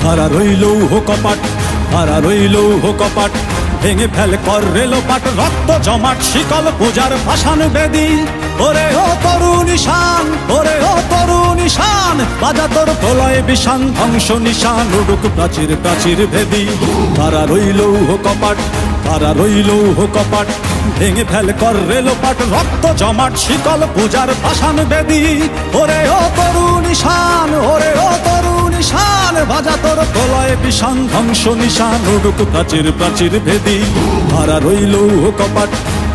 হারা রইল কপাট, হারা রইল কপাট, ভেঙে ফেল কর রেলোপাট, রক্ত জমাট শিকল পূজার পাষাণ বেদি। ওরে ও তরুণ ঈশান, ওরে ও তরুণ ঈশান, বাজা তোর প্রলয় বিষান, ধ্বংস নিশান উড়ুক প্রাচীর প্রাচীর ভেদি। হারা রইল কপাট, হারা রইল কপাট, ভেঙে ফেল কর রেলোপাট, রক্ত জমাট শিকল পূজার পাষাণ বেদি। ওরে ও তরুণ ঈশান, ওরে ও তরুণ ঈশান, বাজা তোর প্রলয় বিষান, ধ্বংস নিশান উড়ুক প্রাচীর প্রাচীর ভেদি। হারা রইল কপাট,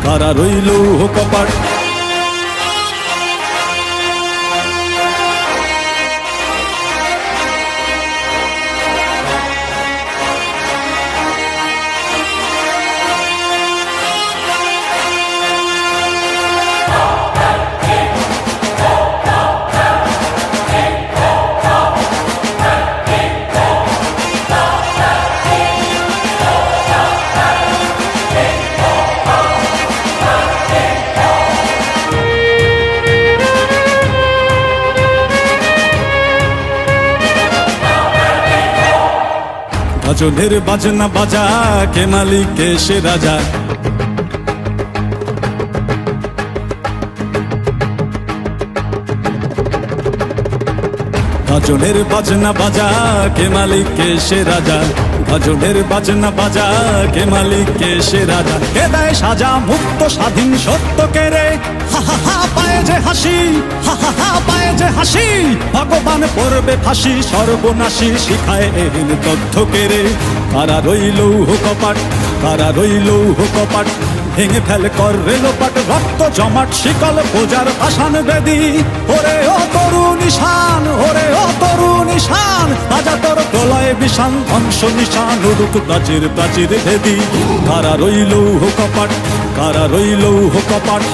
হারা রইল কপাট। গাজনের বাজনা বাজা, কে মালিক কে সে রাজা। গাজনের বাজনা বাজা, কে মালিক কে সে রাজা। গাজনের বাজনা বাজা, কে মালিক কে সে রাজা। কে দেয় সাজা মুক্ত স্বাধীন সত্য কে রে, হা হা হা পায়ে যে হাসি, হা হা হা পায়ে যে হাসি। ভগবান পড়বে ফাঁসি, সর্বনাশী শিখায় এহীন তথ্য কে রে। কারা রইল কপাট, কারা রইল কপাট, ভেঙে ফেল কর রেলোপাট, রক্ত জমাট শিকল পূজার পাষাণ বেদি। ওরে ও তরুণ ঈশান, ওরে ও তরুণ ঈশান, বাজা তোর প্রলয় বিষান, ধ্বংস নিশান উড়ুক প্রাচীর প্রাচীর ভেদি। কারা রইল কপাট, কারা রইল কপাট।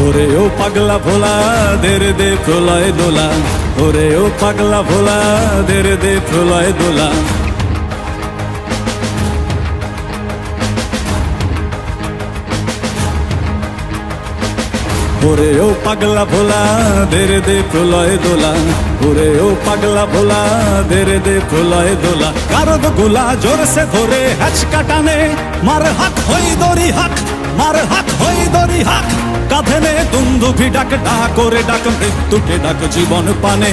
ওরে ও পাগলা ভোলা, দেরে দে প্রলয় দোলা। ওরে ও পাগলা ভোলা, দেরে দে প্রলয় দোলা। ওরে ও পাগলা ভোলা, দেরে দে প্রলয় দোলা। ওরে ও পাগলা ভোলা, দেরে দে প্রলয় দোলা। কারদ গোলা জোরসে ধরে হ্যাচকা টানে, মার হাক হই দড়ি হাক, মার হাক হই দড়ি হাক। কাঁধে নে দুন্দুভি ডাক, ডাক করে ডাক মৃত্যুকে ডাক জীবন পানে।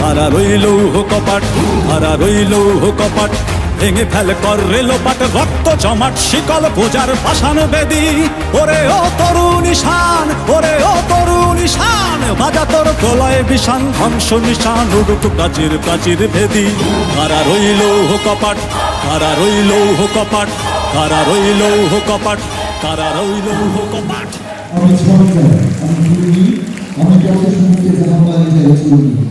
হারা রইল কপাট, হারা রইল কপাট, ভেঙে ফেল কর রেলোপাট, রক্ত জমাট শিকল পূজার পাষাণ বেদি। ওরে ও তরুণ ঈশান, ওরে ও তরুণ ঈশান, বাজা তোর প্রলয় বিষান, ধ্বংস নিশান উড়ুক প্রাচীর প্রাচীর ভেদি। হারা রইল কপাট, হারা রইল কপাট, হারা রইল কপাট, হারা রইল কপাট। আমি সরকার, আমি কত সম্মুখে জানাবো